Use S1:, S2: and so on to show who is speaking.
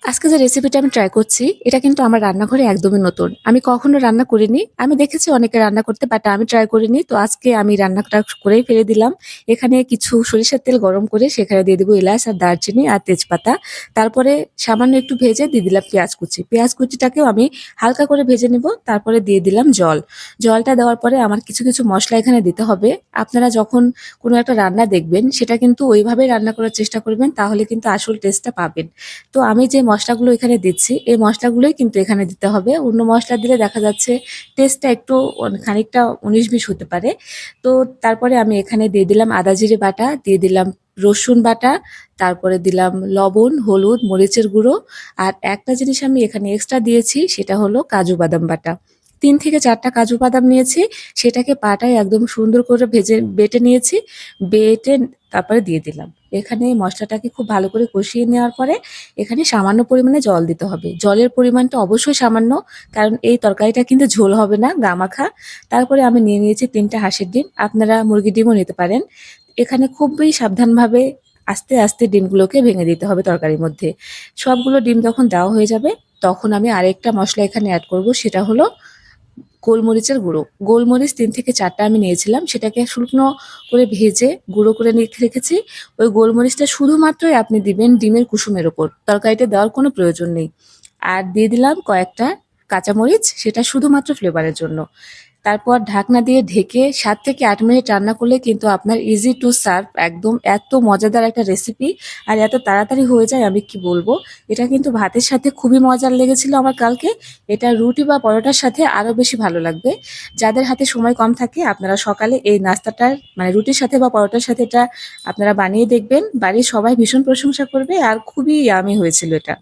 S1: আজকে যে রেসিপিটা আমি ট্রাই করছি, এটা কিন্তু আমার রান্নাঘরে একদমই নতুন। আমি কখনো রান্না করিনি। আমি দেখেছি অনেকে রান্না করতে, বাট আমি ট্রাই করিনি। তো আজকে আমি রান্নাটা করেই ফেলে দিলাম। এখানে কিছু সরিষার তেল গরম করে সেখানে দিয়ে দিব এলাচ আর দারচিনি আর তেজপাতা। তারপরে সামান্য একটু ভেজে দিয়ে দিলাম পেঁয়াজ কুচি। পেঁয়াজ কুচিটাকেও আমি হালকা করে ভেজে নিব। তারপরে দিয়ে দিলাম জল। জলটা দেওয়ার পরে আমার কিছু মসলা এখানে দিতে হবে। আপনারা যখন কোনো একটা রান্না দেখবেন, সেটা কিন্তু ওইভাবেই রান্না করার চেষ্টা করবেন, তাহলে কিন্তু আসল টেস্টটা পাবেন। তো আমি যে মসলাগুলো এখানে দিচ্ছি, এই মসলাগুলোই কিন্তু এখানে দিতে হবে। অন্য মসলা দিলে দেখা যাচ্ছে টেস্টটা একটু খানিকটা ১৯-২০ হতে পারে। তো তারপরে আমি এখানে দিয়ে দিলাম আদা জিরে বাটা, দিয়ে দিলাম রসুন বাটা, তারপরে দিলাম লবণ, হলুদ, মরিচের গুঁড়ো। আর একটা জিনিস আমি এখানে এক্সট্রা দিয়েছি, সেটা হলো কাজু বাদাম বাটা। ৩ থেকে ৪ টা কাজু বাদাম নিয়েছি, সেটাকে পাটায় একদম সুন্দর করে বেটে নিয়েছি। বেটে তারপরে দিয়ে দিলাম। এখানে মসলাটাকে খুব ভালো করে কষিয়ে নেওয়ার পরে এখানে সামান্য পরিমাণে জল দিতে হবে। জলের পরিমাণটা অবশ্যই সামান্য, কারণ এই তরকারিটা কিন্তু ঝোল হবে না, গামাখা। তারপরে আমি নিয়ে নিয়েছি ৩ টা হাঁসের ডিম। আপনারা মুরগির ডিমও নিতে পারেন। এখানে খুবই সাবধানভাবে আস্তে ডিমগুলোকে ভেঙে দিতে হবে তরকারির মধ্যে। সবগুলো ডিম যখন দেওয়া হয়ে যাবে, তখন আমি আরেকটা মসলা এখানে এড করব, সেটা হলো গোলমরিচের গুঁড়ো। গোলমরিচ ৩ থেকে ৪ টা আমি নিয়েছিলাম। সেটাকে শুকনো করে ভেজে গুঁড়ো করে রেখেছি। ওই গোলমরিচটা শুধুমাত্রই আপনি দিবেন ডিমের কুসুমের উপর। তরকারিতে দেওয়ার কোনো প্রয়োজন নেই। আর দিয়ে দিলাম কয়েকটা কাঁচামরিচ, সেটা শুধুমাত্র ফ্লেভারের জন্য। তারপর ঢাকনা দিয়ে ঢেকে ৭ থেকে ৮ মিনিট রান্না করলে কিন্তু আপনার ইজি টু সার্ভ, একদম এত মজাদার একটা রেসিপি। আর এত তাড়াতাড়ি হয়ে যায়, আমি কি বলবো। এটা কিন্তু ভাতের সাথে খুবই মজার লেগেছিল আমার কালকে। এটা রুটি বা পরোটার সাথে আরো বেশি ভালো লাগবে। যাদের হাতে সময় কম থাকে, আপনারা সকালে এই নাস্তাটার মানে রুটির সাথে বা পরোটার সাথে এটা আপনারা বানিয়ে দেখবেন। বাড়ির সবাই ভীষণ প্রশংসা করবে আর খুবই ইয়ামি হয়েছিল এটা।